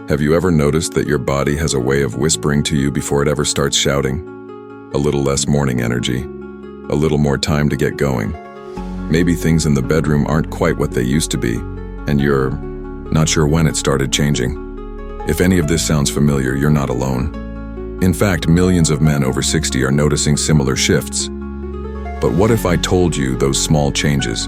Have you ever noticed that your body has a way of whispering to you before it ever starts shouting? A little less morning energy, a little more time to get going. Maybe things in the bedroom aren't quite what they used to be, and you're not sure when it started changing. If any of this sounds familiar, you're not alone. In fact, millions of men over 60 are noticing similar shifts. But what if I told you those small changes,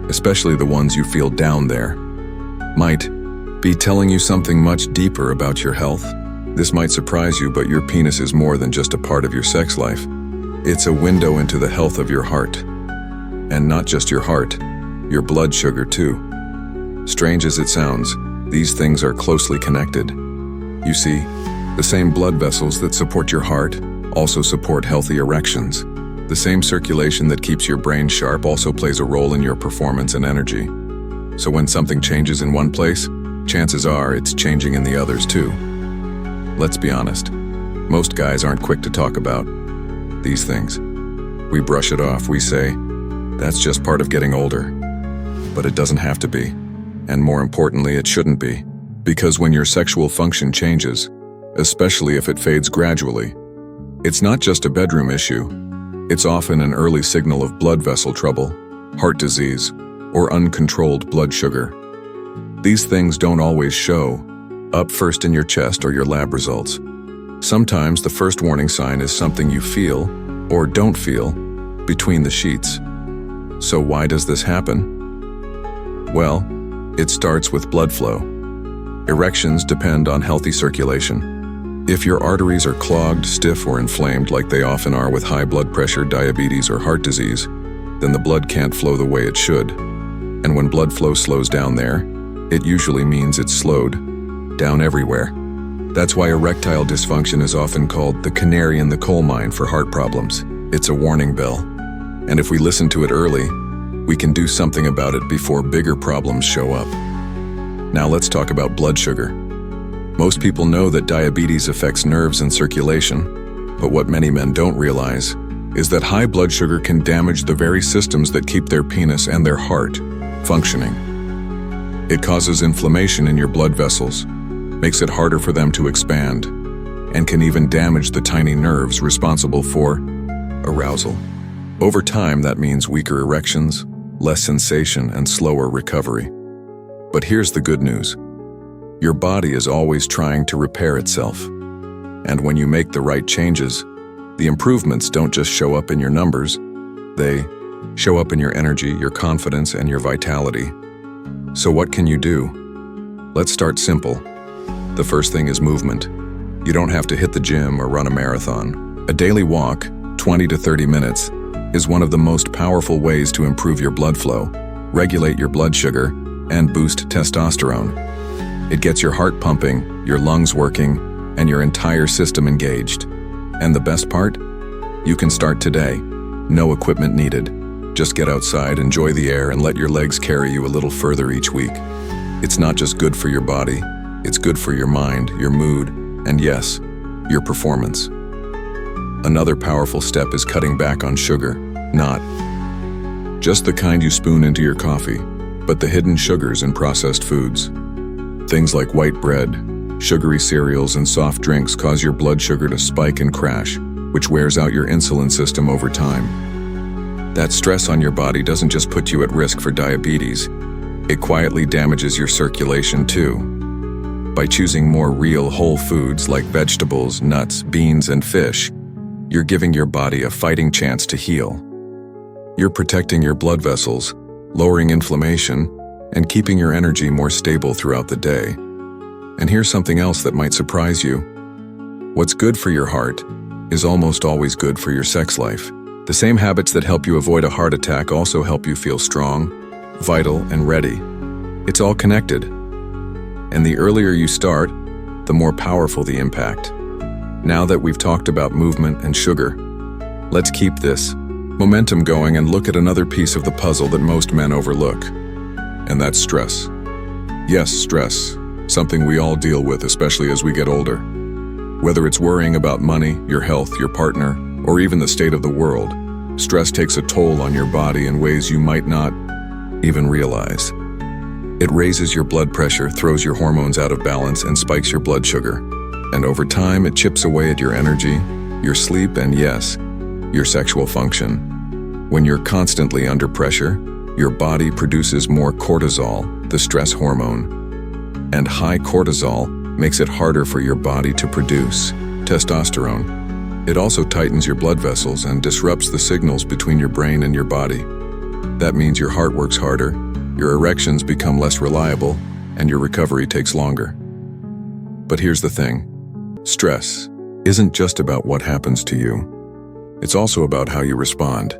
especially the ones you feel down there, might be telling you something much deeper about your health? This might surprise you, but your penis is more than just a part of your sex life. It's a window into the health of your heart. And not just your heart, your blood sugar too. Strange as it sounds, these things are closely connected. You see, the same blood vessels that support your heart also support healthy erections. The same circulation that keeps your brain sharp also plays a role in your performance and energy. So when something changes in one place, chances are it's changing in the others too. Let's be honest, most guys aren't quick to talk about these things. We brush it off, we say, that's just part of getting older. But it doesn't have to be. And more importantly, it shouldn't be. Because when your sexual function changes, especially if it fades gradually, it's not just a bedroom issue. It's often an early signal of blood vessel trouble, heart disease, or uncontrolled blood sugar. These things don't always show up first in your chest or your lab results. Sometimes the first warning sign is something you feel or don't feel between the sheets. So why does this happen? Well, it starts with blood flow. Erections depend on healthy circulation. If your arteries are clogged, stiff, or inflamed like they often are with high blood pressure, diabetes, or heart disease, then the blood can't flow the way it should. And when blood flow slows down there, it usually means it's slowed down everywhere. That's why erectile dysfunction is often called the canary in the coal mine for heart problems. It's a warning bell. And if we listen to it early, we can do something about it before bigger problems show up. Now let's talk about blood sugar. Most people know that diabetes affects nerves and circulation, but what many men don't realize is that high blood sugar can damage the very systems that keep their penis and their heart functioning. It causes inflammation in your blood vessels, makes it harder for them to expand, and can even damage the tiny nerves responsible for arousal. Over time, that means weaker erections, less sensation, and slower recovery. But here's the good news. Your body is always trying to repair itself. And when you make the right changes, the improvements don't just show up in your numbers, they show up in your energy, your confidence, and your vitality. So what can you do? Let's start simple. The first thing is movement. You don't have to hit the gym or run a marathon. A daily walk, 20 to 30 minutes, is one of the most powerful ways to improve your blood flow, regulate your blood sugar, and boost testosterone. It gets your heart pumping, your lungs working, and your entire system engaged. And the best part? You can start today. No equipment needed. Just get outside, enjoy the air, and let your legs carry you a little further each week. It's not just good for your body, it's good for your mind, your mood, and yes, your performance. Another powerful step is cutting back on sugar, not just the kind you spoon into your coffee, but the hidden sugars in processed foods. Things like white bread, sugary cereals, and soft drinks cause your blood sugar to spike and crash, which wears out your insulin system over time. That stress on your body doesn't just put you at risk for diabetes, it quietly damages your circulation too. By choosing more real whole foods like vegetables, nuts, beans, and fish, you're giving your body a fighting chance to heal. You're protecting your blood vessels, lowering inflammation, and keeping your energy more stable throughout the day. And here's something else that might surprise you. What's good for your heart is almost always good for your sex life. The same habits that help you avoid a heart attack also help you feel strong, vital, and ready. It's all connected. And the earlier you start, the more powerful the impact. Now that we've talked about movement and sugar, let's keep this momentum going and look at another piece of the puzzle that most men overlook. And that's stress. Yes, stress, something we all deal with, especially as we get older. Whether it's worrying about money, your health, your partner, or even the state of the world, stress takes a toll on your body in ways you might not even realize. It raises your blood pressure, throws your hormones out of balance, and spikes your blood sugar. And over time, it chips away at your energy, your sleep, and yes, your sexual function. When you're constantly under pressure, your body produces more cortisol, the stress hormone. And high cortisol makes it harder for your body to produce testosterone. It also tightens your blood vessels and disrupts the signals between your brain and your body. That means your heart works harder, your erections become less reliable, and your recovery takes longer. But here's the thing. Stress isn't just about what happens to you. It's also about how you respond.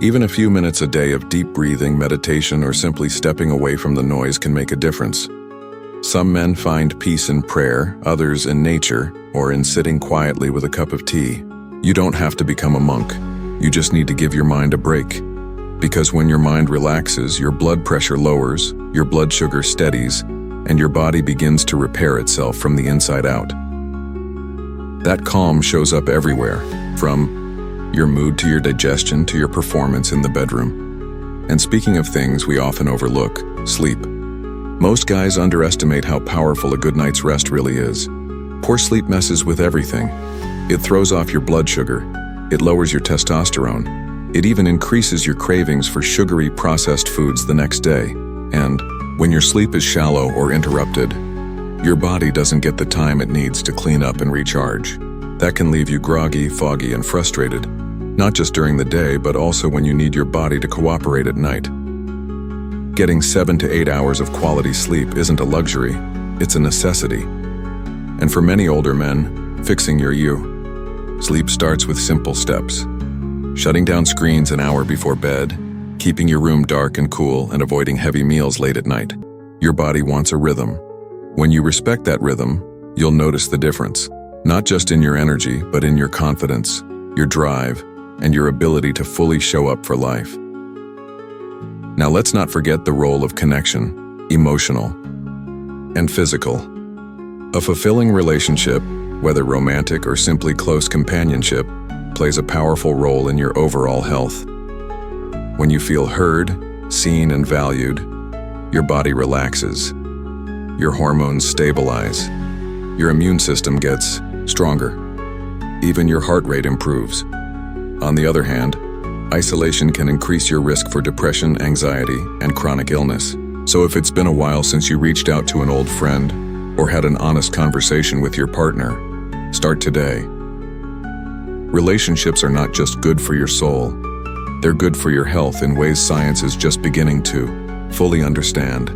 Even a few minutes a day of deep breathing, meditation, or simply stepping away from the noise can make a difference. Some men find peace in prayer, others in nature, or in sitting quietly with a cup of tea. You don't have to become a monk. You just need to give your mind a break. Because when your mind relaxes, your blood pressure lowers, your blood sugar steadies, and your body begins to repair itself from the inside out. That calm shows up everywhere, from your mood to your digestion to your performance in the bedroom. And speaking of things we often overlook, sleep. Most guys underestimate how powerful a good night's rest really is. Poor sleep messes with everything. It throws off your blood sugar. It lowers your testosterone. It even increases your cravings for sugary processed foods the next day. And when your sleep is shallow or interrupted, your body doesn't get the time it needs to clean up and recharge. That can leave you groggy, foggy, and frustrated, not just during the day, but also when you need your body to cooperate at night. Getting 7 to 8 hours of quality sleep isn't a luxury, it's a necessity. And for many older men, fixing your you. Sleep starts with simple steps. Shutting down screens an hour before bed, keeping your room dark and cool, and avoiding heavy meals late at night. Your body wants a rhythm. When you respect that rhythm, you'll notice the difference, not just in your energy, but in your confidence, your drive, and your ability to fully show up for life. Now let's not forget the role of connection, emotional and physical. A fulfilling relationship, whether romantic or simply close companionship, plays a powerful role in your overall health. When you feel heard, seen, and valued, your body relaxes. Your hormones stabilize. Your immune system gets stronger. Even your heart rate improves. On the other hand, isolation can increase your risk for depression, anxiety, and chronic illness. So if it's been a while since you reached out to an old friend or had an honest conversation with your partner, start today. Relationships are not just good for your soul, they're good for your health in ways science is just beginning to fully understand.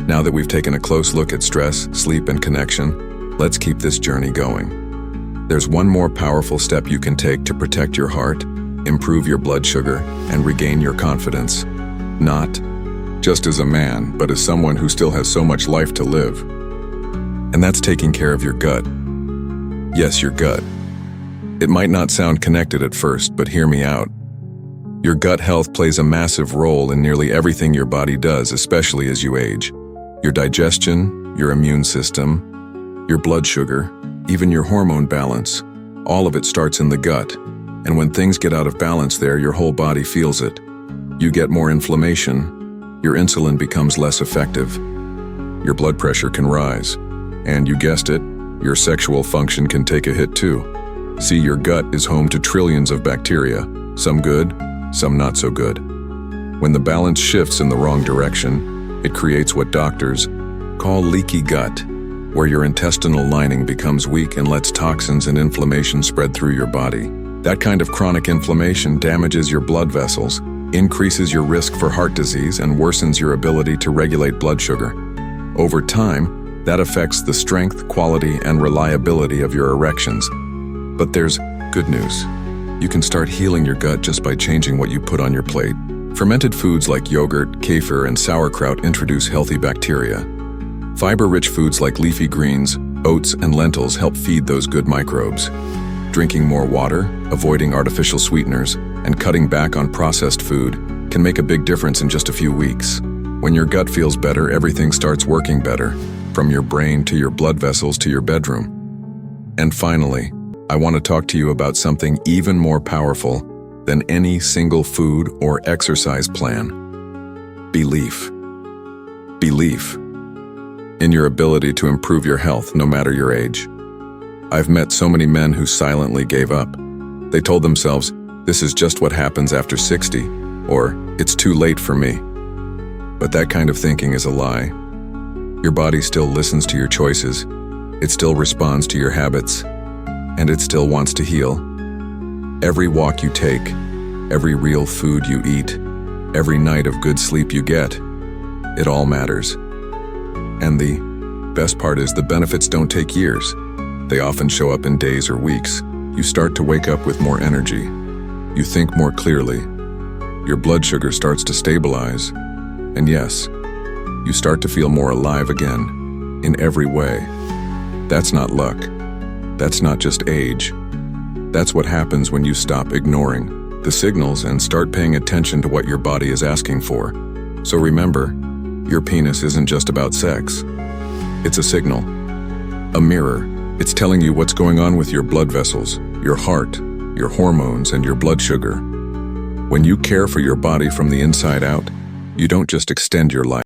Now that we've taken a close look at stress, sleep, and connection, let's keep this journey going. There's one more powerful step you can take to protect your heart, improve your blood sugar, and regain your confidence. Not just as a man, but as someone who still has so much life to live. And that's taking care of your gut. Yes, your gut. It might not sound connected at first, but hear me out. Your gut health plays a massive role in nearly everything your body does, especially as you age. Your digestion, your immune system, your blood sugar, even your hormone balance, all of it starts in the gut. And when things get out of balance there, your whole body feels it. You get more inflammation, your insulin becomes less effective, your blood pressure can rise, and you guessed it, your sexual function can take a hit too. See, your gut is home to trillions of bacteria, some good, some not so good. When the balance shifts in the wrong direction, it creates what doctors call leaky gut, where your intestinal lining becomes weak and lets toxins and inflammation spread through your body. That kind of chronic inflammation damages your blood vessels, increases your risk for heart disease, and worsens your ability to regulate blood sugar. Over time, that affects the strength, quality, and reliability of your erections. But there's good news. You can start healing your gut just by changing what you put on your plate. Fermented foods like yogurt, kefir, and sauerkraut introduce healthy bacteria. Fiber-rich foods like leafy greens, oats, and lentils help feed those good microbes. Drinking more water, avoiding artificial sweeteners, and cutting back on processed food can make a big difference in just a few weeks. When your gut feels better, everything starts working better, from your brain to your blood vessels to your bedroom. And finally, I want to talk to you about something even more powerful than any single food or exercise plan: belief. belief in your ability to improve your health no matter your age. I've met so many men who silently gave up. They told themselves, this is just what happens after 60, or it's too late for me. But that kind of thinking is a lie. Your body still listens to your choices, it still responds to your habits, and it still wants to heal. Every walk you take, every real food you eat, every night of good sleep you get, it all matters. And the best part is the benefits don't take years. They often show up in days or weeks. You start to wake up with more energy. You think more clearly. Your blood sugar starts to stabilize. And yes, you start to feel more alive again, in every way. That's not luck. That's not just age. That's what happens when you stop ignoring the signals and start paying attention to what your body is asking for. So remember, your penis isn't just about sex. It's a signal, a mirror. It's telling you what's going on with your blood vessels, your heart, your hormones, and your blood sugar. When you care for your body from the inside out, you don't just extend your life.